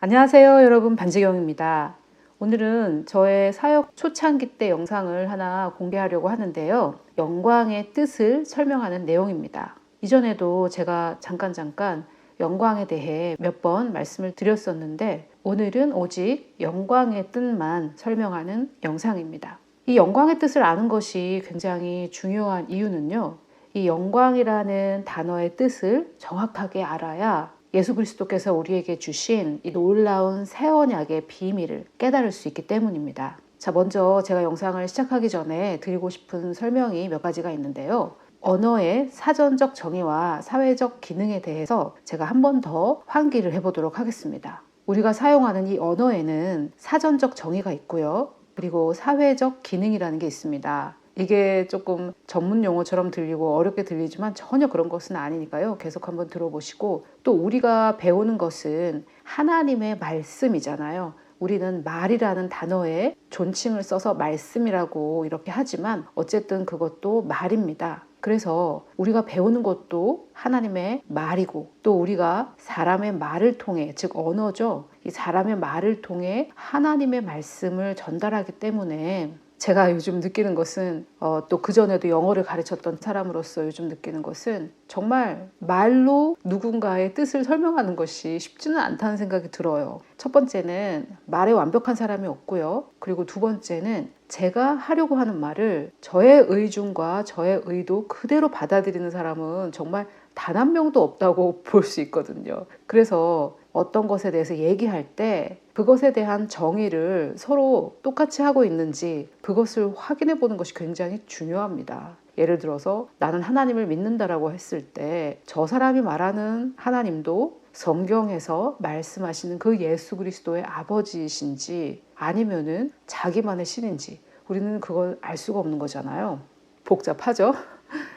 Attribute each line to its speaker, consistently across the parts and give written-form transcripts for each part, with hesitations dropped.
Speaker 1: 안녕하세요, 여러분. 반지경입니다. 오늘은 저의 사역 초창기 때 영상을 하나 공개하려고 하는데요. 영광의 뜻을 설명하는 내용입니다. 이전에도 제가 잠깐 영광에 대해 몇 번 말씀을 드렸었는데 오늘은 오직 영광의 뜻만 설명하는 영상입니다. 이 영광의 뜻을 아는 것이 굉장히 중요한 이유는요. 이 영광이라는 단어의 뜻을 정확하게 알아야 예수 그리스도께서 우리에게 주신 이 놀라운 새 언약의 비밀을 깨달을 수 있기 때문입니다. 자, 먼저 제가 영상을 시작하기 전에 드리고 싶은 설명이 몇 가지가 있는데요. 언어의 사전적 정의와 사회적 기능에 대해서 제가 한 번 더 환기를 해보도록 하겠습니다. 우리가 사용하는 이 언어에는 사전적 정의가 있고요. 그리고 사회적 기능이라는 게 있습니다. 이게 조금 전문 용어처럼 들리고 어렵게 들리지만 전혀 그런 것은 아니니까요. 계속 한번 들어보시고, 또 우리가 배우는 것은 하나님의 말씀이잖아요. 우리는 말이라는 단어에 존칭을 써서 말씀이라고 이렇게 하지만 어쨌든 그것도 말입니다. 그래서 우리가 배우는 것도 하나님의 말이고, 또 우리가 사람의 말을 통해, 즉 언어죠. 이 사람의 말을 통해 하나님의 말씀을 전달하기 때문에 제가 요즘 느끼는 것은 또 그전에도 영어를 가르쳤던 사람으로서 요즘 느끼는 것은 정말 말로 누군가의 뜻을 설명하는 것이 쉽지는 않다는 생각이 들어요. 첫 번째는 말에 완벽한 사람이 없고요. 그리고 두 번째는 제가 하려고 하는 말을 저의 의중과 저의 의도 그대로 받아들이는 사람은 정말 단 한 명도 없다고 볼 수 있거든요. 그래서 어떤 것에 대해서 얘기할 때 그것에 대한 정의를 서로 똑같이 하고 있는지 그것을 확인해 보는 것이 굉장히 중요합니다. 예를 들어서 나는 하나님을 믿는다라고 했을 때 저 사람이 말하는 하나님도 성경에서 말씀하시는 그 예수 그리스도의 아버지이신지 아니면은 자기만의 신인지 우리는 그걸 알 수가 없는 거잖아요. 복잡하죠?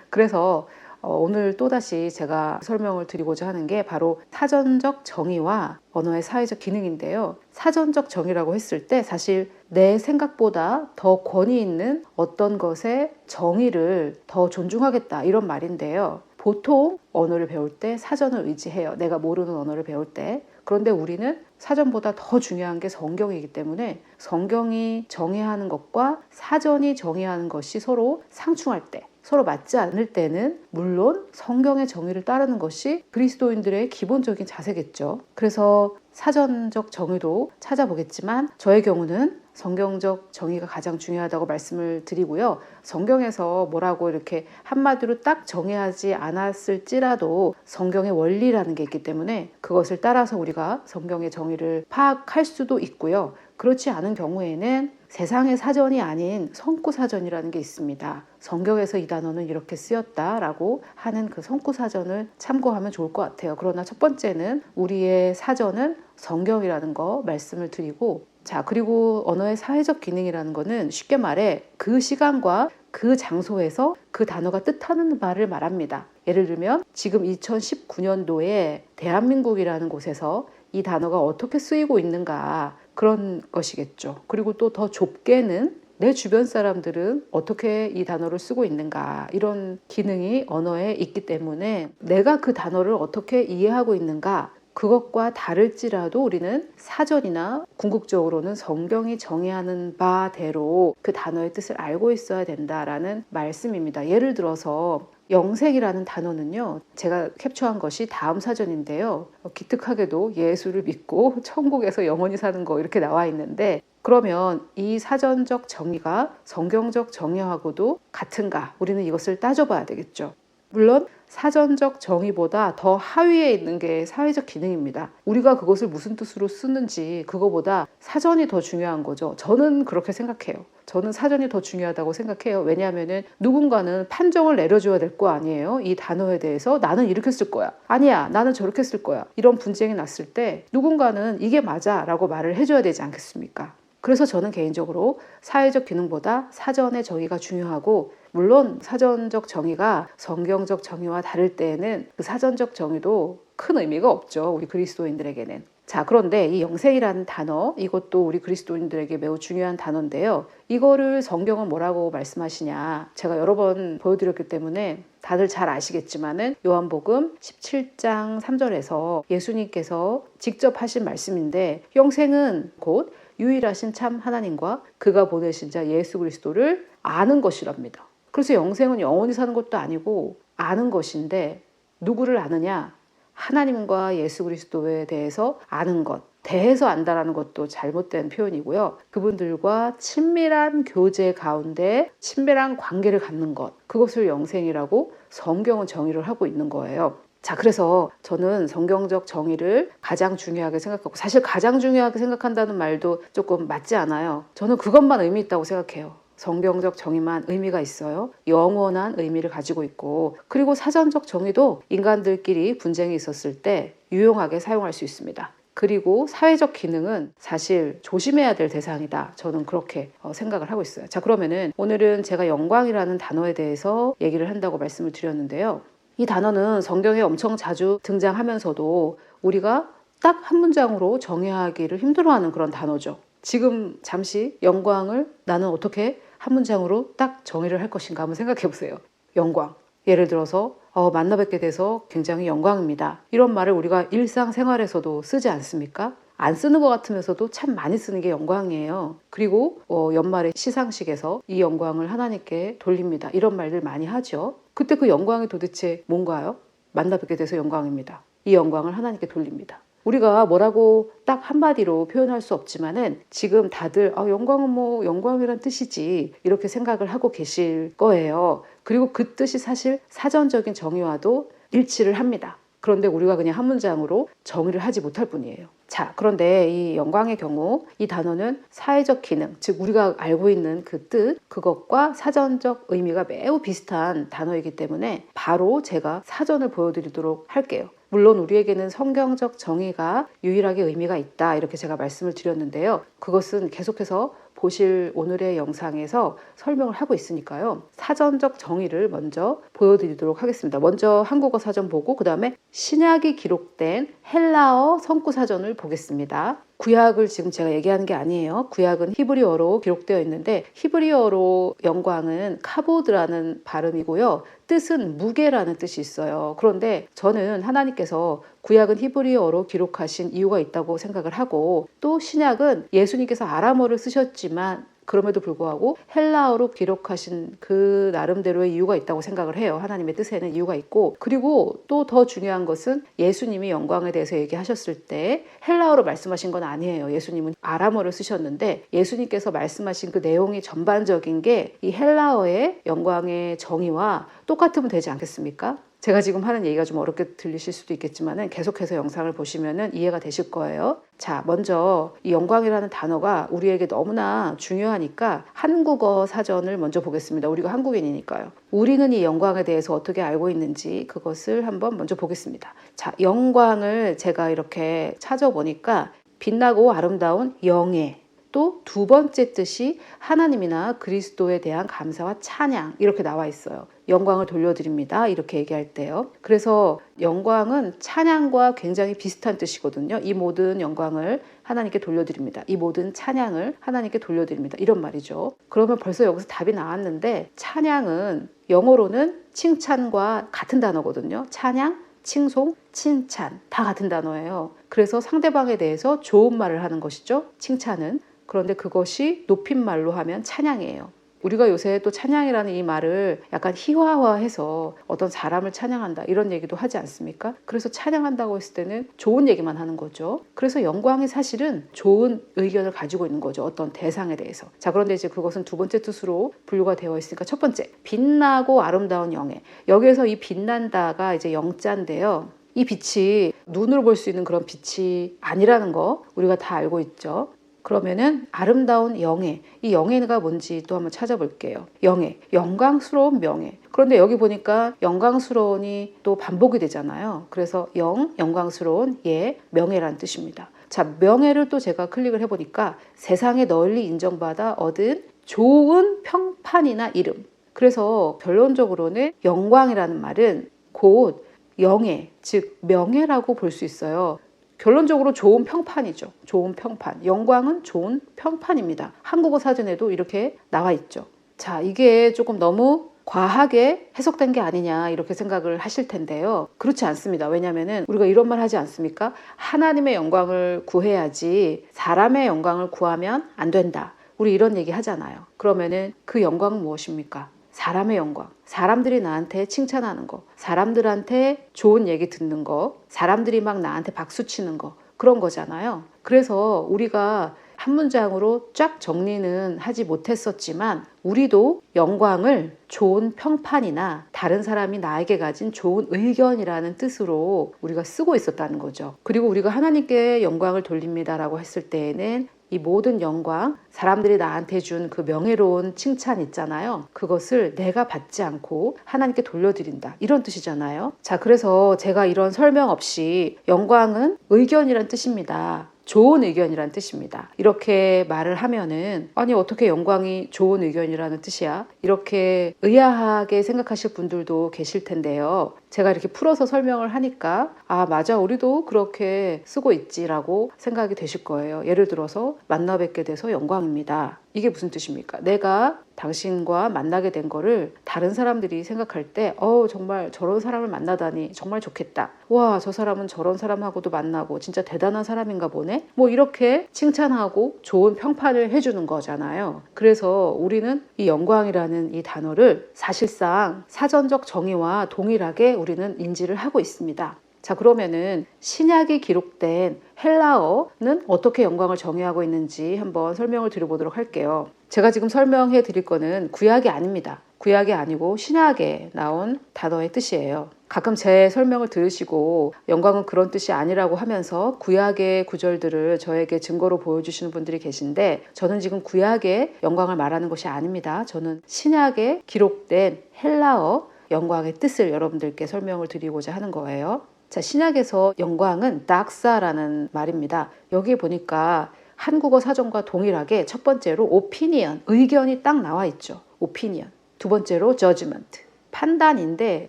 Speaker 1: 그래서 오늘 또다시 제가 설명을 드리고자 하는 게 바로 사전적 정의와 언어의 사회적 기능인데요. 사전적 정의라고 했을 때 사실 내 생각보다 더 권위 있는 어떤 것의 정의를 더 존중하겠다 이런 말인데요. 보통 언어를 배울 때 사전을 의지해요. 내가 모르는 언어를 배울 때. 그런데 우리는 사전보다 더 중요한 게 성경이기 때문에 성경이 정의하는 것과 사전이 정의하는 것이 서로 상충할 때, 서로 맞지 않을 때는 물론 성경의 정의를 따르는 것이 그리스도인들의 기본적인 자세겠죠. 그래서 사전적 정의도 찾아보겠지만 저의 경우는 성경적 정의가 가장 중요하다고 말씀을 드리고요. 성경에서 뭐라고 이렇게 한마디로 딱 정의하지 않았을지라도 성경의 원리라는 게 있기 때문에 그것을 따라서 우리가 성경의 정의를 파악할 수도 있고요. 그렇지 않은 경우에는 세상의 사전이 아닌 성구사전이라는 게 있습니다. 성경에서 이 단어는 이렇게 쓰였다라고 하는 그 성구사전을 참고하면 좋을 것 같아요. 그러나 첫 번째는 우리의 사전은 성경이라는 거 말씀을 드리고, 자, 그리고 언어의 사회적 기능이라는 거는 쉽게 말해 그 시간과 그 장소에서 그 단어가 뜻하는 바를 말합니다. 예를 들면 지금 2019년도에 대한민국이라는 곳에서 이 단어가 어떻게 쓰이고 있는가 그런 것이겠죠. 그리고 또 더 좁게는 내 주변 사람들은 어떻게 이 단어를 쓰고 있는가 이런 기능이 언어에 있기 때문에 내가 그 단어를 어떻게 이해하고 있는가 그것과 다를지라도 우리는 사전이나 궁극적으로는 성경이 정의하는 바대로 그 단어의 뜻을 알고 있어야 된다라는 말씀입니다. 예를 들어서 영생이라는 단어는요, 제가 캡처한 것이 다음 사전인데요. 기특하게도 예수를 믿고 천국에서 영원히 사는 거 이렇게 나와 있는데, 그러면 이 사전적 정의가 성경적 정의하고도 같은가? 우리는 이것을 따져봐야 되겠죠. 물론 사전적 정의보다 더 하위에 있는 게 사회적 기능입니다. 우리가 그것을 무슨 뜻으로 쓰는지 그거보다 사전이 더 중요한 거죠. 저는 그렇게 생각해요. 저는 사전이 더 중요하다고 생각해요. 왜냐하면 누군가는 판정을 내려줘야 될 거 아니에요. 이 단어에 대해서 나는 이렇게 쓸 거야. 아니야, 나는 저렇게 쓸 거야. 이런 분쟁이 났을 때 누군가는 이게 맞아 라고 말을 해줘야 되지 않겠습니까? 그래서 저는 개인적으로 사회적 기능보다 사전의 정의가 중요하고, 물론 사전적 정의가 성경적 정의와 다를 때에는 그 사전적 정의도 큰 의미가 없죠. 우리 그리스도인들에게는. 자, 그런데 이 영생이라는 단어, 이것도 우리 그리스도인들에게 매우 중요한 단어인데요. 이거를 성경은 뭐라고 말씀하시냐. 제가 여러 번 보여드렸기 때문에 다들 잘 아시겠지만은 요한복음 17장 3절에서 예수님께서 직접 하신 말씀인데, 영생은 곧 유일하신 참 하나님과 그가 보내신 자 예수 그리스도를 아는 것이랍니다. 그래서 영생은 영원히 사는 것도 아니고 아는 것인데, 누구를 아느냐? 하나님과 예수 그리스도에 대해서 아는 것, 대해서 안다라는 것도 잘못된 표현이고요. 그분들과 친밀한 교제 가운데 친밀한 관계를 갖는 것, 그것을 영생이라고 성경은 정의를 하고 있는 거예요. 자, 그래서 저는 성경적 정의를 가장 중요하게 생각하고, 사실 가장 중요하게 생각한다는 말도 조금 맞지 않아요. 저는 그것만 의미 있다고 생각해요. 성경적 정의만 의미가 있어요. 영원한 의미를 가지고 있고, 그리고 사전적 정의도 인간들끼리 분쟁이 있었을 때 유용하게 사용할 수 있습니다. 그리고 사회적 기능은 사실 조심해야 될 대상이다. 저는 그렇게 생각을 하고 있어요. 자, 그러면은 오늘은 제가 영광이라는 단어에 대해서 얘기를 한다고 말씀을 드렸는데요. 이 단어는 성경에 엄청 자주 등장하면서도 우리가 딱 한 문장으로 정의하기를 힘들어하는 그런 단어죠. 지금 잠시 영광을 나는 어떻게 한 문장으로 딱 정의를 할 것인가 한번 생각해 보세요. 영광. 예를 들어서 만나 뵙게 돼서 굉장히 영광입니다. 이런 말을 우리가 일상생활에서도 쓰지 않습니까? 안 쓰는 것 같으면서도 참 많이 쓰는 게 영광이에요. 그리고 연말에 시상식에서 이 영광을 하나님께 돌립니다. 이런 말들 많이 하죠. 그때 그 영광이 도대체 뭔가요? 만나 뵙게 돼서 영광입니다. 이 영광을 하나님께 돌립니다. 우리가 뭐라고 딱 한마디로 표현할 수 없지만은 지금 다들 영광은 뭐 영광이란 뜻이지 이렇게 생각을 하고 계실 거예요. 그리고 그 뜻이 사실 사전적인 정의와도 일치를 합니다. 그런데 우리가 그냥 한 문장으로 정의를 하지 못할 뿐이에요. 자, 그런데 이 영광의 경우 이 단어는 사회적 기능, 즉 우리가 알고 있는 그 뜻, 그것과 사전적 의미가 매우 비슷한 단어이기 때문에 바로 제가 사전을 보여드리도록 할게요. 물론 우리에게는 성경적 정의가 유일하게 의미가 있다, 이렇게 제가 말씀을 드렸는데요. 그것은 계속해서 보실 오늘의 영상에서 설명을 하고 있으니까요. 사전적 정의를 먼저 보여드리도록 하겠습니다. 먼저 한국어 사전 보고 그 다음에 신약이 기록된 헬라어 성구 사전을 보겠습니다. 구약을 지금 제가 얘기하는 게 아니에요. 구약은 히브리어로 기록되어 있는데 히브리어로 영광은 카보드라는 발음이고요. 뜻은 무게라는 뜻이 있어요. 그런데 저는 하나님께서 구약은 히브리어로 기록하신 이유가 있다고 생각을 하고, 또 신약은 예수님께서 아람어를 쓰셨지만 그럼에도 불구하고 헬라어로 기록하신 그 나름대로의 이유가 있다고 생각을 해요. 하나님의 뜻에는 이유가 있고, 그리고 또 더 중요한 것은 예수님이 영광에 대해서 얘기하셨을 때 헬라어로 말씀하신 건 아니에요. 예수님은 아람어를 쓰셨는데 예수님께서 말씀하신 그 내용이 전반적인 게 이 헬라어의 영광의 정의와 똑같으면 되지 않겠습니까? 제가 지금 하는 얘기가 좀 어렵게 들리실 수도 있겠지만 계속해서 영상을 보시면 이해가 되실 거예요. 자, 먼저 이 영광이라는 단어가 우리에게 너무나 중요하니까 한국어 사전을 먼저 보겠습니다. 우리가 한국인이니까요. 우리는 이 영광에 대해서 어떻게 알고 있는지 그것을 한번 먼저 보겠습니다. 자, 영광을 제가 이렇게 찾아보니까 빛나고 아름다운 영예, 또 두 번째 뜻이 하나님이나 그리스도에 대한 감사와 찬양, 이렇게 나와 있어요. 영광을 돌려드립니다, 이렇게 얘기할 때요. 그래서 영광은 찬양과 굉장히 비슷한 뜻이거든요. 이 모든 영광을 하나님께 돌려드립니다. 이 모든 찬양을 하나님께 돌려드립니다, 이런 말이죠. 그러면 벌써 여기서 답이 나왔는데, 찬양은 영어로는 칭찬과 같은 단어거든요. 찬양, 칭송, 칭찬 다 같은 단어예요. 그래서 상대방에 대해서 좋은 말을 하는 것이죠, 칭찬은. 그런데 그것이 높임말로 하면 찬양이에요. 우리가 요새 또 찬양이라는 이 말을 약간 희화화해서 어떤 사람을 찬양한다 이런 얘기도 하지 않습니까? 그래서 찬양한다고 했을 때는 좋은 얘기만 하는 거죠. 그래서 영광이 사실은 좋은 의견을 가지고 있는 거죠, 어떤 대상에 대해서. 자, 그런데 이제 그것은 두 번째 뜻으로 분류가 되어 있으니까 첫 번째, 빛나고 아름다운 영예. 여기에서 이 빛난다가 이제 영자인데요. 이 빛이 눈으로 볼 수 있는 그런 빛이 아니라는 거 우리가 다 알고 있죠. 그러면은 아름다운 영예, 이 영예가 뭔지 또 한번 찾아볼게요. 영예, 영광스러운 명예. 그런데 여기 보니까 영광스러운이 또 반복이 되잖아요. 그래서 영광스러운, 예, 명예라는 뜻입니다. 자, 명예를 또 제가 클릭을 해보니까 세상에 널리 인정받아 얻은 좋은 평판이나 이름. 그래서 결론적으로는 영광이라는 말은 곧 영예, 즉 명예라고 볼 수 있어요. 결론적으로 좋은 평판이죠. 좋은 평판. 영광은 좋은 평판입니다. 한국어 사전에도 이렇게 나와 있죠. 자, 이게 조금 너무 과하게 해석된 게 아니냐 이렇게 생각을 하실 텐데요. 그렇지 않습니다. 왜냐하면 우리가 이런 말 하지 않습니까? 하나님의 영광을 구해야지 사람의 영광을 구하면 안 된다. 우리 이런 얘기 하잖아요. 그러면은 그 영광은 무엇입니까? 사람의 영광. 사람들이 나한테 칭찬하는 거, 사람들한테 좋은 얘기 듣는 거, 사람들이 막 나한테 박수 치는 거, 그런 거잖아요. 그래서 우리가 한 문장으로 쫙 정리는 하지 못했었지만 우리도 영광을 좋은 평판이나 다른 사람이 나에게 가진 좋은 의견이라는 뜻으로 우리가 쓰고 있었다는 거죠. 그리고 우리가 하나님께 영광을 돌립니다라고 했을 때에는 이 모든 영광, 사람들이 나한테 준 그 명예로운 칭찬 있잖아요. 그것을 내가 받지 않고 하나님께 돌려드린다. 이런 뜻이잖아요. 자, 그래서 제가 이런 설명 없이 영광은 의견이란 뜻입니다. 좋은 의견이란 뜻입니다. 이렇게 말을 하면은 아니 어떻게 영광이 좋은 의견이라는 뜻이야? 이렇게 의아하게 생각하실 분들도 계실 텐데요. 제가 이렇게 풀어서 설명을 하니까 아 맞아 우리도 그렇게 쓰고 있지라고 생각이 되실 거예요. 예를 들어서 만나 뵙게 돼서 영광입니다. 이게 무슨 뜻입니까? 내가 당신과 만나게 된 거를 다른 사람들이 생각할 때 정말 저런 사람을 만나다니 정말 좋겠다. 와, 저 사람은 저런 사람하고도 만나고 진짜 대단한 사람인가 보네. 뭐 이렇게 칭찬하고 좋은 평판을 해주는 거잖아요. 그래서 우리는 이 영광이라는 이 단어를 사실상 사전적 정의와 동일하게 우리는 인지를 하고 있습니다. 자, 그러면은 신약이 기록된 헬라어는 어떻게 영광을 정의하고 있는지 한번 설명을 드려보도록 할게요. 제가 지금 설명해 드릴 거는 구약이 아닙니다. 구약이 아니고 신약에 나온 단어의 뜻이에요. 가끔 제 설명을 들으시고 영광은 그런 뜻이 아니라고 하면서 구약의 구절들을 저에게 증거로 보여주시는 분들이 계신데 저는 지금 구약의 영광을 말하는 것이 아닙니다. 저는 신약에 기록된 헬라어 영광의 뜻을 여러분들께 설명을 드리고자 하는 거예요. 자, 신약에서 영광은 닥사라는 말입니다. 여기 보니까 한국어 사전과 동일하게 첫 번째로 opinion, 의견이 딱 나와 있죠. opinion. 두 번째로 judgment, 판단인데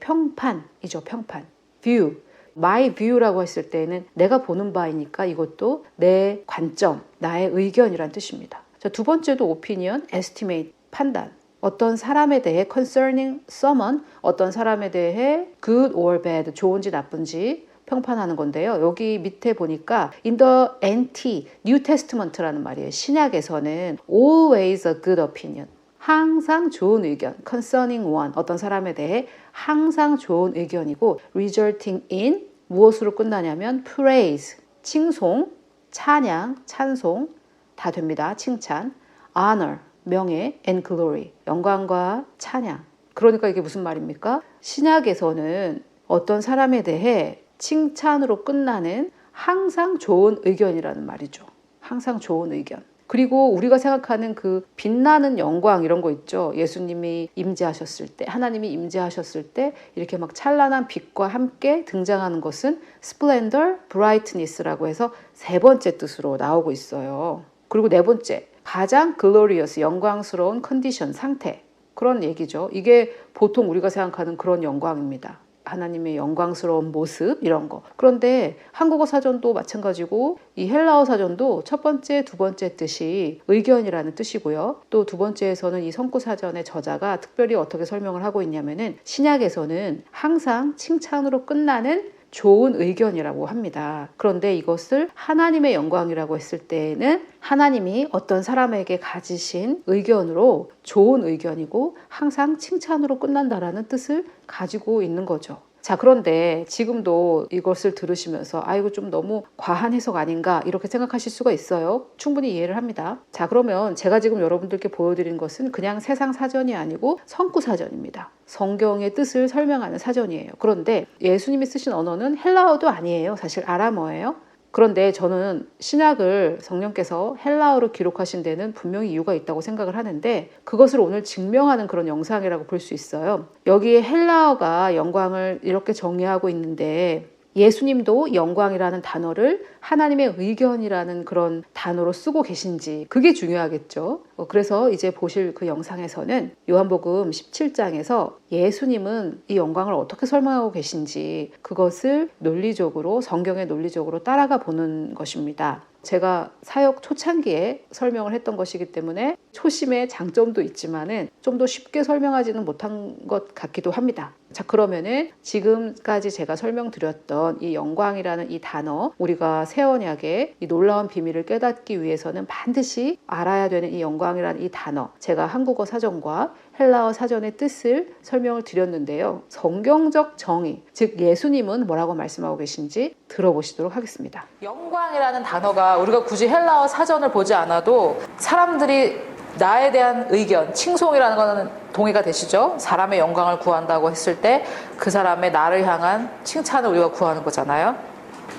Speaker 1: 평판이죠. 평판. view, my view라고 했을 때는 내가 보는 바이니까 이것도 내 관점, 나의 의견이란 뜻입니다. 자, 두 번째도 opinion, estimate, 판단. 어떤 사람에 대해 concerning someone, 어떤 사람에 대해 good or bad, 좋은지 나쁜지 평판하는 건데요. 여기 밑에 보니까 in the NT, New Testament라는 말이에요. 신약에서는 always a good opinion, 항상 좋은 의견, concerning one, 어떤 사람에 대해 항상 좋은 의견이고 resulting in, 무엇으로 끝나냐면 praise, 칭송, 찬양, 찬송 다 됩니다. 칭찬, honor, 명예, and glory, 영광과 찬양. 그러니까 이게 무슨 말입니까? 신약에서는 어떤 사람에 대해 칭찬으로 끝나는 항상 좋은 의견이라는 말이죠. 항상 좋은 의견. 그리고 우리가 생각하는 그 빛나는 영광 이런 거 있죠. 예수님이 임재하셨을 때, 하나님이 임재하셨을 때 이렇게 막 찬란한 빛과 함께 등장하는 것은 splendor, brightness라고 해서 세 번째 뜻으로 나오고 있어요. 그리고 네 번째, 가장 glorious, 영광스러운 컨디션, 상태. 그런 얘기죠. 이게 보통 우리가 생각하는 그런 영광입니다. 하나님의 영광스러운 모습 이런 거. 그런데 한국어 사전도 마찬가지고 이 헬라어 사전도 첫 번째, 두 번째 뜻이 의견이라는 뜻이고요. 또 두 번째에서는 이 성구 사전의 저자가 특별히 어떻게 설명을 하고 있냐면은 신약에서는 항상 칭찬으로 끝나는 좋은 의견이라고 합니다. 그런데 이것을 하나님의 영광이라고 했을 때에는 하나님이 어떤 사람에게 가지신 의견으로 좋은 의견이고 항상 칭찬으로 끝난다라는 뜻을 가지고 있는 거죠. 자, 그런데 지금도 이것을 들으시면서 이거 좀 너무 과한 해석 아닌가 이렇게 생각하실 수가 있어요. 충분히 이해를 합니다. 자, 그러면 제가 지금 여러분들께 보여드린 것은 그냥 세상 사전이 아니고 성구 사전입니다. 성경의 뜻을 설명하는 사전이에요. 그런데 예수님이 쓰신 언어는 헬라어도 아니에요. 사실 아람어예요. 그런데 저는 신약을 성령께서 헬라어로 기록하신 데는 분명히 이유가 있다고 생각을 하는데 그것을 오늘 증명하는 그런 영상이라고 볼 수 있어요. 여기에 헬라어가 영광을 이렇게 정의하고 있는데 예수님도 영광이라는 단어를 하나님의 의견이라는 그런 단어로 쓰고 계신지 그게 중요하겠죠. 그래서 이제 보실 그 영상에서는 요한복음 17장에서 예수님은 이 영광을 어떻게 설명하고 계신지 그것을 논리적으로 성경의 논리적으로 따라가 보는 것입니다. 제가 사역 초창기에 설명을 했던 것이기 때문에 초심의 장점도 있지만은 좀 더 쉽게 설명하지는 못한 것 같기도 합니다. 자, 그러면은 지금까지 제가 설명드렸던 이 영광이라는 이 단어, 우리가 새 언약의 이 놀라운 비밀을 깨닫기 위해서는 반드시 알아야 되는 이 영광이라는 이 단어, 제가 한국어 사전과 헬라어 사전의 뜻을 설명을 드렸는데요. 성경적 정의, 즉 예수님은 뭐라고 말씀하고 계신지 들어보시도록 하겠습니다. 영광이라는 단어가 우리가 굳이 헬라어 사전을 보지 않아도 사람들이 나에 대한 의견, 칭송이라는 거는 동의가 되시죠? 사람의 영광을 구한다고 했을 때 그 사람의 나를 향한 칭찬을 우리가 구하는 거잖아요.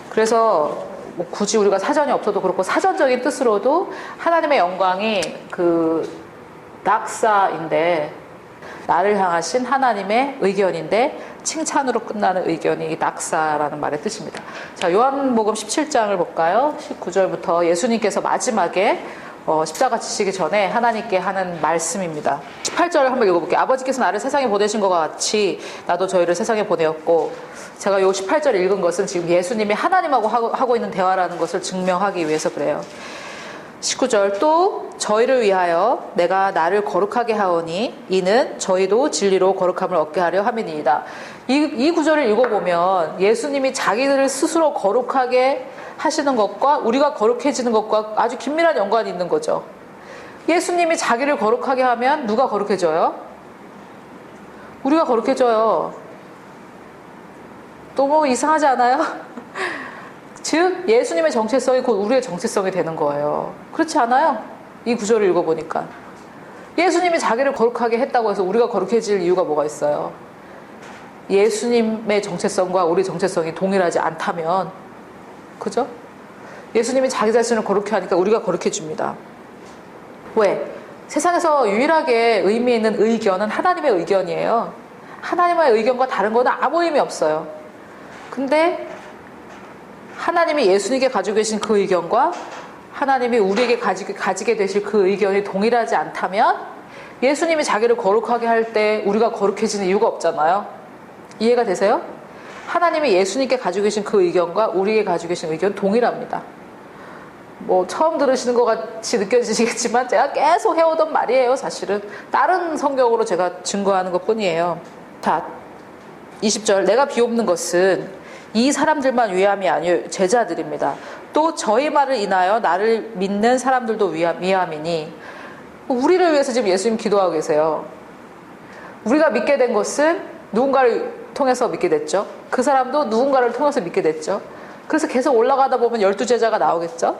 Speaker 1: 그래서 뭐 굳이 우리가 사전이 없어도 그렇고 사전적인 뜻으로도 하나님의 영광이 그 낙사인데, 나를 향하신 하나님의 의견인데 칭찬으로 끝나는 의견이 이 낙사라는 말의 뜻입니다. 자, 요한복음 17장을 볼까요? 19절부터 예수님께서 마지막에 십자가 지시기 전에 하나님께 하는 말씀입니다. 18절을 한번 읽어볼게요. 아버지께서 나를 세상에 보내신 것 같이 나도 저희를 세상에 보내었고, 제가 요 18절 읽은 것은 지금 예수님이 하나님하고 하고 있는 대화라는 것을 증명하기 위해서 그래요. 19절, 또 저희를 위하여 내가 나를 거룩하게 하오니 이는 저희도 진리로 거룩함을 얻게 하려 함이니이다. 이 구절을 읽어보면 예수님이 자기들을 스스로 거룩하게 하시는 것과 우리가 거룩해지는 것과 아주 긴밀한 연관이 있는 거죠. 예수님이 자기를 거룩하게 하면 누가 거룩해져요? 우리가 거룩해져요. 너무 이상하지 않아요? 즉 예수님의 정체성이 곧 우리의 정체성이 되는 거예요. 그렇지 않아요? 이 구절을 읽어보니까 예수님이 자기를 거룩하게 했다고 해서 우리가 거룩해질 이유가 뭐가 있어요? 예수님의 정체성과 우리 정체성이 동일하지 않다면, 그죠? 예수님이 자기 자신을 거룩해 하니까 우리가 거룩해집니다. 왜? 세상에서 유일하게 의미 있는 의견은 하나님의 의견이에요. 하나님의 의견과 다른 거는 아무 의미 없어요. 근데 하나님이 예수님께 가지고 계신 그 의견과 하나님이 우리에게 가지게 되실 그 의견이 동일하지 않다면 예수님이 자기를 거룩하게 할 때 우리가 거룩해지는 이유가 없잖아요. 이해가 되세요? 하나님이 예수님께 가지고 계신 그 의견과 우리에게 가지고 계신 의견은 동일합니다. 뭐 처음 들으시는 것 같이 느껴지시겠지만 제가 계속 해오던 말이에요. 사실은 다른 성경으로 제가 증거하는 것 뿐이에요. 자, 20절, 내가 비옵는 것은 이 사람들만 위함이 아니요 제자들입니다. 또 저희 말을 인하여 나를 믿는 사람들도 위함이니, 우리를 위해서 지금 예수님 기도하고 계세요. 우리가 믿게 된 것은 누군가를 통해서 믿게 됐죠. 그 사람도 누군가를 통해서 믿게 됐죠. 그래서 계속 올라가다 보면 12제자가 나오겠죠.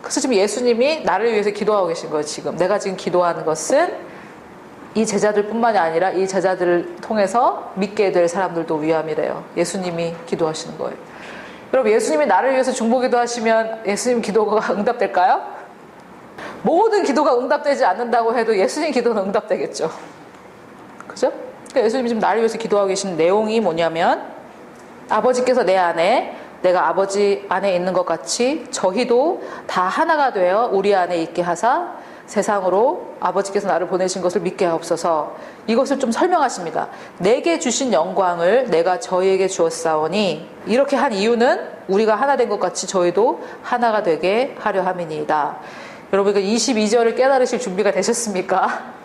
Speaker 1: 그래서 지금 예수님이 나를 위해서 기도하고 계신 거예요. 지금 내가 지금 기도하는 것은 이 제자들 뿐만이 아니라 이 제자들을 통해서 믿게 될 사람들도 위함이래요. 예수님이 기도하시는 거예요. 여러분, 예수님이 나를 위해서 중보기도 하시면 예수님 기도가 응답될까요? 모든 기도가 응답되지 않는다고 해도 예수님 기도는 응답되겠죠. 그죠? 그러니까 예수님이 지금 나를 위해서 기도하고 계신 내용이 뭐냐면, 아버지께서 내 안에, 내가 아버지 안에 있는 것 같이 저희도 다 하나가 되어 우리 안에 있게 하사 세상으로 아버지께서 나를 보내신 것을 믿게 하옵소서. 이것을 좀 설명하십니다. 내게 주신 영광을 내가 저희에게 주었사오니, 이렇게 한 이유는 우리가 하나 된 것 같이 저희도 하나가 되게 하려 함이니이다. 여러분, 22절을 깨달으실 준비가 되셨습니까?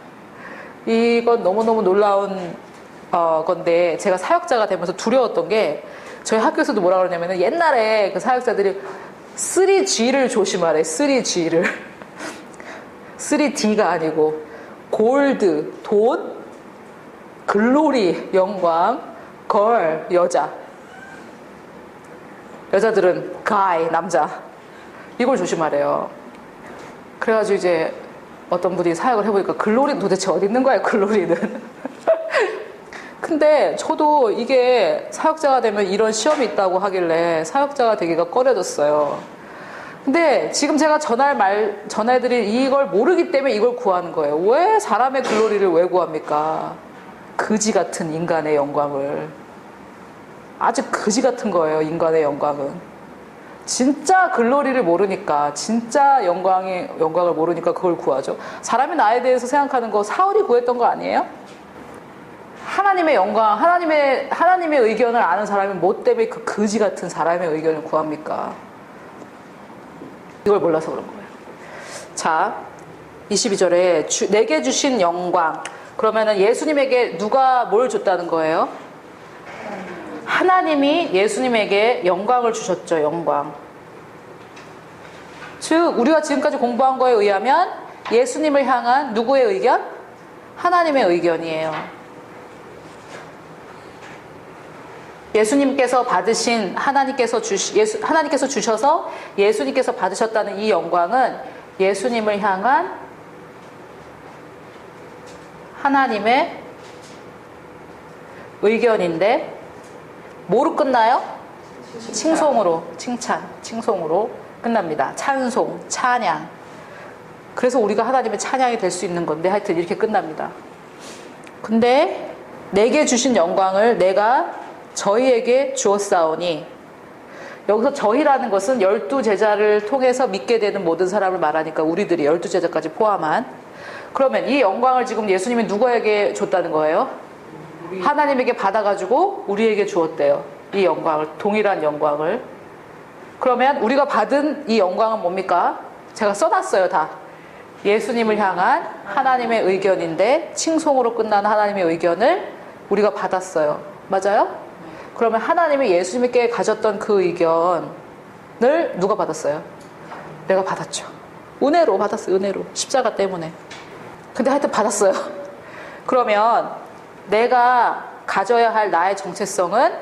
Speaker 1: 이건 너무너무 놀라운 건데, 제가 사역자가 되면서 두려웠던 게, 저희 학교에서도 뭐라 그러냐면 옛날에 그 사역자들이 3G를 조심하래. 3G를 3D가 아니고 골드, 돈, 글로리, 영광, 걸, 여자. 여자들은 guy, 남자. 이걸 조심하래요. 그래가지고 이제 어떤 분이 사역을 해보니까 글로리는 도대체 어디 있는 거야, 글로리는. 근데 저도 이게 사역자가 되면 이런 시험이 있다고 하길래 사역자가 되기가 꺼려졌어요. 근데 지금 제가 전해드릴 이걸 모르기 때문에 이걸 구하는 거예요. 왜 사람의 글로리를 왜 구합니까? 그지 같은 인간의 영광을.
Speaker 2: 아주 거지 같은 거예요. 인간의 영광은. 진짜 글로리를 모르니까, 진짜 영광을 모르니까 그걸 구하죠. 사람이 나에 대해서 생각하는 거 사울이 구했던 거 아니에요? 하나님의 영광, 하나님의 의견을 아는 사람이 뭐 때문에 그 거지 같은 사람의 의견을 구합니까? 이걸 몰라서 그런 거예요. 자, 22절에 내게 주신 영광. 그러면은 예수님에게 누가 뭘 줬다는 거예요? 하나님이 예수님에게 영광을 주셨죠. 영광. 즉 우리가 지금까지 공부한 거에 의하면 예수님을 향한 누구의 의견? 하나님의 의견이에요. 예수님께서 받으신 하나님께서 주셔서 예수님께서 받으셨다는 이 영광은 예수님을 향한 하나님의 의견인데 뭐로 끝나요? 칭송으로, 칭송으로 끝납니다. 찬송, 찬양. 그래서 우리가 하나님의 찬양이 될 수 있는 건데 하여튼 이렇게 끝납니다. 근데 내게 주신 영광을 내가 저희에게 주었사오니, 여기서 저희라는 것은 12제자를 통해서 믿게 되는 모든 사람을 말하니까 우리들이 12제자까지 포함한. 그러면 이 영광을 지금 예수님이 누구에게 줬다는 거예요? 하나님에게 받아가지고 우리에게 주었대요. 이 영광을, 동일한 영광을. 그러면 우리가 받은 이 영광은 뭡니까? 제가 써놨어요, 다. 예수님을 향한 하나님의 의견인데 칭송으로 끝나는 하나님의 의견을 우리가 받았어요. 맞아요? 그러면 하나님이 예수님께 가졌던 그 의견을 누가 받았어요? 내가 받았죠. 은혜로 받았어요. 은혜로. 십자가 때문에. 근데 하여튼 받았어요. 그러면 내가 가져야 할 나의 정체성은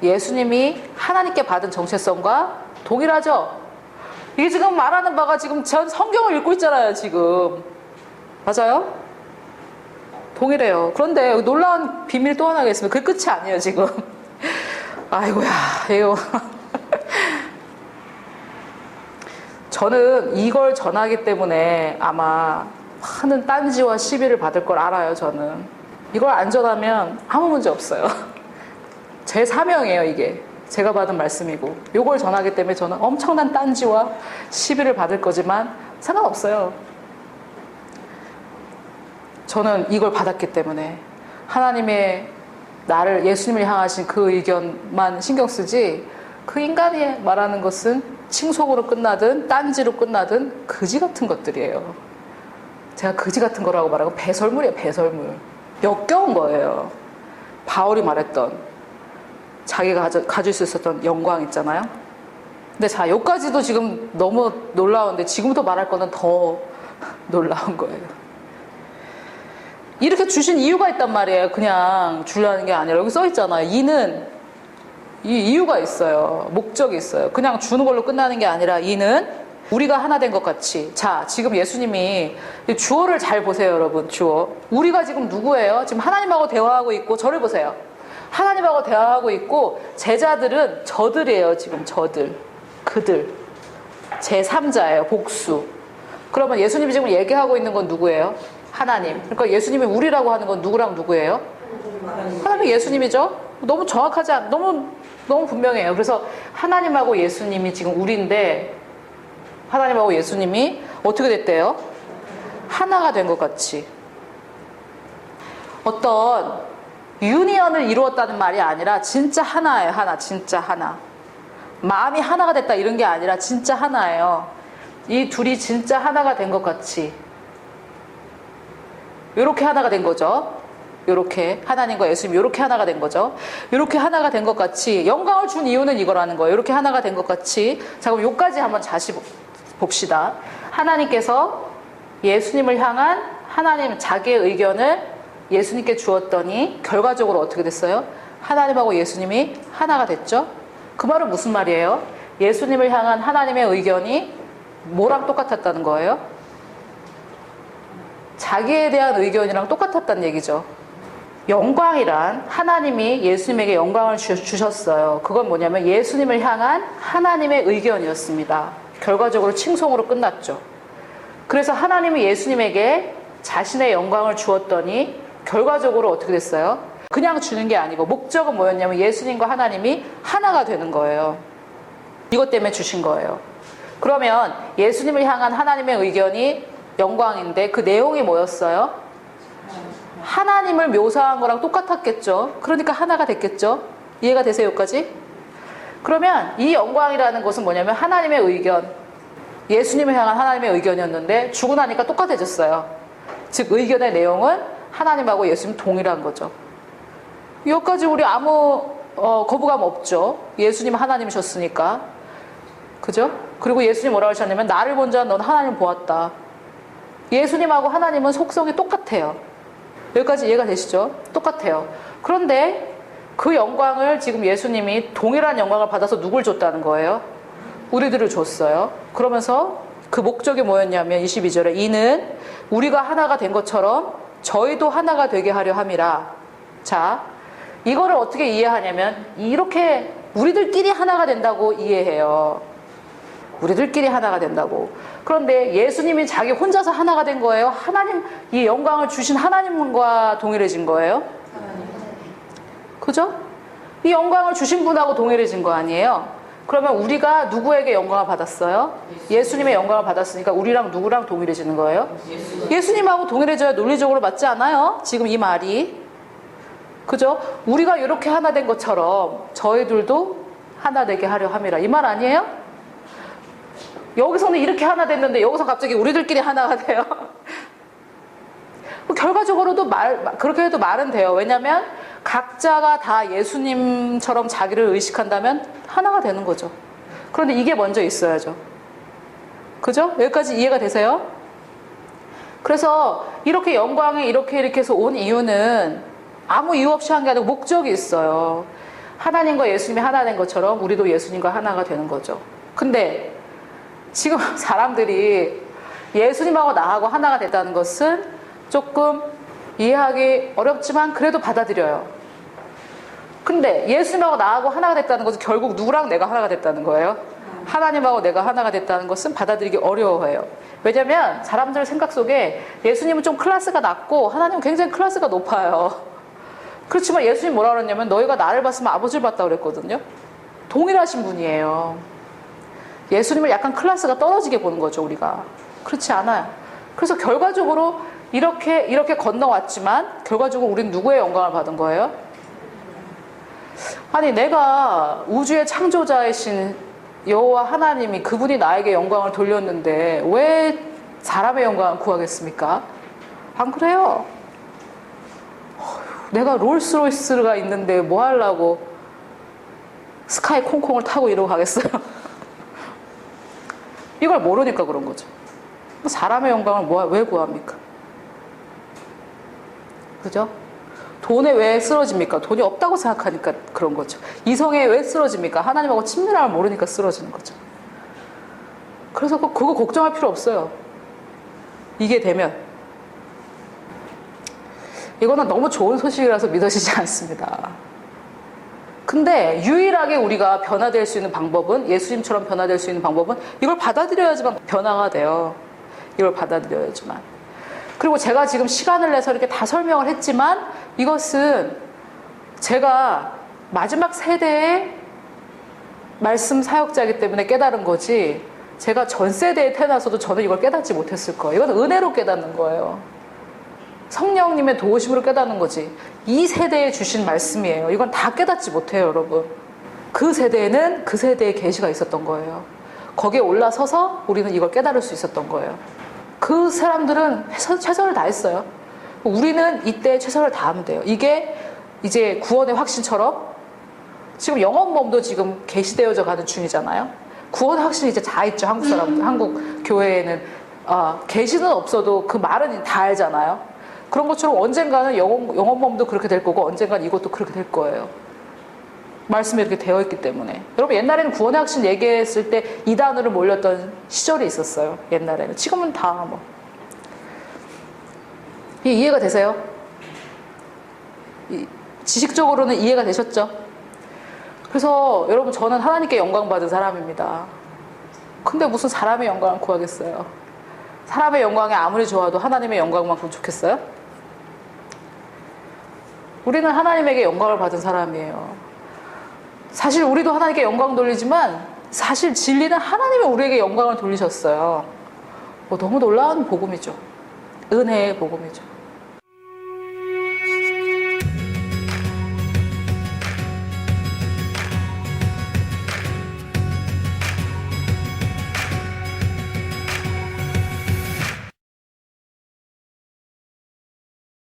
Speaker 2: 예수님이 하나님께 받은 정체성과 동일하죠? 이게 지금 말하는 바가 지금 전 성경을 읽고 있잖아요, 지금. 맞아요? 동일해요. 그런데 놀라운 비밀 또 하나가 있습니다. 그게 끝이 아니에요, 지금. 아이고야, 이거. 저는 이걸 전하기 때문에 아마 많은 딴지와 시비를 받을 걸 알아요, 저는. 이걸 안 전하면 아무 문제 없어요. 제 사명이에요, 이게. 제가 받은 말씀이고. 이걸 전하기 때문에 저는 엄청난 딴지와 시비를 받을 거지만 상관없어요. 저는 이걸 받았기 때문에 하나님의 나를 예수님을 향하신 그 의견만 신경 쓰지, 그 인간이 말하는 것은 칭송으로 끝나든 딴지로 끝나든 거지 같은 것들이에요. 제가 거지 같은 거라고 말하고 배설물이에요, 배설물. 역겨운 거예요. 바울이 말했던 자기가 가질 수 있었던 영광 있잖아요. 근데 자, 여기까지도 지금 너무 놀라운데 지금부터 말할 거는 더 놀라운 거예요. 이렇게 주신 이유가 있단 말이에요. 그냥 주려는 게 아니라. 여기 써 있잖아요. 이는 이 이유가 있어요. 목적이 있어요. 그냥 주는 걸로 끝나는 게 아니라 이는 우리가 하나 된 것 같이. 자, 지금 예수님이 주어를 잘 보세요, 여러분. 주어. 우리가 지금 누구예요? 지금 하나님하고 대화하고 있고, 저를 보세요. 하나님하고 대화하고 있고, 제자들은 저들이에요, 지금 저들. 그들. 제3자예요, 복수. 그러면 예수님이 지금 얘기하고 있는 건 누구예요? 하나님. 그러니까 예수님이 우리라고 하는 건 누구랑 누구예요? 하나님이 예수님이죠. 너무 정확하지 너무 분명해요. 그래서 하나님하고 예수님이 지금 우리인데, 하나님하고 예수님이 어떻게 됐대요? 하나가 된 것 같이. 어떤 유니언을 이루었다는 말이 아니라 진짜 하나예요. 하나. 진짜 하나. 마음이 하나가 됐다 이런 게 아니라 진짜 하나예요. 이 둘이 진짜 하나가 된 것 같이. 이렇게 하나가 된 거죠. 이렇게 하나님과 예수님 이렇게 하나가 된 거죠. 이렇게 하나가 된 것 같이 영광을 준 이유는 이거라는 거예요. 이렇게 하나가 된 것 같이. 자, 그럼 여기까지 한번 다시 봅시다. 하나님께서 예수님을 향한 하나님 자기의 의견을 예수님께 주었더니 결과적으로 어떻게 됐어요? 하나님하고 예수님이 하나가 됐죠. 그 말은 무슨 말이에요? 예수님을 향한 하나님의 의견이 뭐랑 똑같았다는 거예요? 자기에 대한 의견이랑 똑같았다는 얘기죠. 영광이란 하나님이 예수님에게 영광을 주셨어요. 그건 뭐냐면 예수님을 향한 하나님의 의견이었습니다. 결과적으로 칭송으로 끝났죠. 그래서 하나님이 예수님에게 자신의 영광을 주었더니 결과적으로 어떻게 됐어요? 그냥 주는 게 아니고 목적은 뭐였냐면 예수님과 하나님이 하나가 되는 거예요. 이것 때문에 주신 거예요. 그러면 예수님을 향한 하나님의 의견이 영광인데 그 내용이 뭐였어요? 하나님을 묘사한 거랑 똑같았겠죠. 그러니까 하나가 됐겠죠. 이해가 되세요, 여기까지? 그러면 이 영광이라는 것은 뭐냐면 하나님의 의견, 예수님을 향한 하나님의 의견이었는데 주고 나니까 똑같아졌어요. 즉 의견의 내용은 하나님하고 예수님 동일한 거죠. 여기까지 우리 아무 거부감 없죠. 예수님 하나님이셨으니까. 그죠? 그리고 예수님 뭐라고 하셨냐면 나를 본 자는 넌 하나님을 보았다. 예수님하고 하나님은 속성이 똑같아요. 여기까지 이해가 되시죠? 똑같아요. 그런데 그 영광을 지금 예수님이 동일한 영광을 받아서 누굴 줬다는 거예요? 우리들을 줬어요. 그러면서 그 목적이 뭐였냐면 22절에 이는 우리가 하나가 된 것처럼 저희도 하나가 되게 하려 함이라. 자, 이거를 어떻게 이해하냐면 이렇게 우리들끼리 하나가 된다고 이해해요. 우리들끼리 하나가 된다고. 그런데 예수님이 자기 혼자서 하나가 된 거예요? 하나님, 이 영광을 주신 하나님과 동일해진 거예요? 그죠? 이 영광을 주신 분하고 동일해진 거 아니에요? 그러면 우리가 누구에게 영광을 받았어요? 예수님의 영광을 받았으니까 우리랑 누구랑 동일해지는 거예요? 예수님하고 동일해져야 논리적으로 맞지 않아요? 지금 이 말이. 그죠? 우리가 이렇게 하나 된 것처럼 저희들도 하나 되게 하려 함이라. 이 말 아니에요? 여기서는 이렇게 하나 됐는데 여기서 갑자기 우리들끼리 하나가 돼요. 결과적으로도 그렇게 해도 말은 돼요. 왜냐하면 각자가 다 예수님처럼 자기를 의식한다면 하나가 되는 거죠. 그런데 이게 먼저 있어야죠. 그죠? 여기까지 이해가 되세요? 그래서 이렇게 영광에 이렇게 해서 온 이유는 아무 이유 없이 한 게 아니고 목적이 있어요. 하나님과 예수님이 하나 된 것처럼 우리도 예수님과 하나가 되는 거죠. 근데 지금 사람들이 예수님하고 나하고 하나가 됐다는 것은 조금 이해하기 어렵지만 그래도 받아들여요. 근데 예수님하고 나하고 하나가 됐다는 것은 결국 누구랑 내가 하나가 됐다는 거예요? 하나님하고 내가 하나가 됐다는 것은 받아들이기 어려워해요. 왜냐면 사람들 생각 속에 예수님은 좀 클래스가 낮고 하나님은 굉장히 클래스가 높아요. 그렇지만 예수님 뭐라 그랬냐면 너희가 나를 봤으면 아버지를 봤다고 그랬거든요. 동일하신 분이에요. 예수님을 약간 클래스가 떨어지게 보는 거죠, 우리가. 그렇지 않아요. 그래서 결과적으로 이렇게 건너왔지만 결과적으로 우리는 누구의 영광을 받은 거예요? 아니 내가 우주의 창조자이신 여호와 하나님이 그분이 나에게 영광을 돌렸는데 왜 사람의 영광을 구하겠습니까? 안 그래요? 내가 롤스로이스가 있는데 뭐 하려고 스카이 콩콩을 타고 이러고 가겠어요? 이걸 모르니까 그런 거죠. 사람의 영광을 왜 구합니까? 그죠? 돈에 왜 쓰러집니까? 돈이 없다고 생각하니까 그런 거죠. 이성에 왜 쓰러집니까? 하나님하고 친밀함을 모르니까 쓰러지는 거죠. 그래서 그거 걱정할 필요 없어요. 이게 되면. 이거는 너무 좋은 소식이라서 믿어지지 않습니다. 근데 유일하게 우리가 변화될 수 있는 방법은, 예수님처럼 변화될 수 있는 방법은 이걸 받아들여야지만 변화가 돼요. 이걸 받아들여야지만. 그리고 제가 지금 시간을 내서 이렇게 다 설명을 했지만 이것은 제가 마지막 세대의 말씀 사역자이기 때문에 깨달은 거지, 제가 전 세대에 태어나서도 저는 이걸 깨닫지 못했을 거예요. 이건 은혜로 깨닫는 거예요. 성령님의 도우심으로 깨닫는 거지. 이 세대에 주신 말씀이에요. 이건 다 깨닫지 못해요, 여러분. 그 세대에는 그 세대의 계시가 있었던 거예요. 거기에 올라서서 우리는 이걸 깨달을 수 있었던 거예요. 그 사람들은 최선을 다했어요. 우리는 이때 최선을 다하면 돼요. 이게 이제 구원의 확신처럼 지금 영혼몸도 지금 계시되어져 가는 중이잖아요. 구원의 확신이 이제 다 있죠. 한국 사람들, 한국 교회에는. 계시는 없어도 그 말은 다 알잖아요. 그런 것처럼 언젠가는 영혼몸도 그렇게 될 거고 언젠가는 이것도 그렇게 될 거예요. 말씀이 이렇게 되어 있기 때문에. 여러분 옛날에는 구원의 확신 얘기했을 때 이단으로 몰렸던 시절이 있었어요. 옛날에는. 지금은 다 뭐. 이해가 되세요? 지식적으로는 이해가 되셨죠? 그래서 여러분 저는 하나님께 영광 받은 사람입니다. 근데 무슨 사람의 영광을 구하겠어요? 사람의 영광이 아무리 좋아도 하나님의 영광만큼 좋겠어요? 우리는 하나님에게 영광을 받은 사람이에요. 사실 우리도 하나님께 영광 돌리지만 사실 진리는 하나님이 우리에게 영광을 돌리셨어요. 너무 놀라운 복음이죠. 은혜의 복음이죠.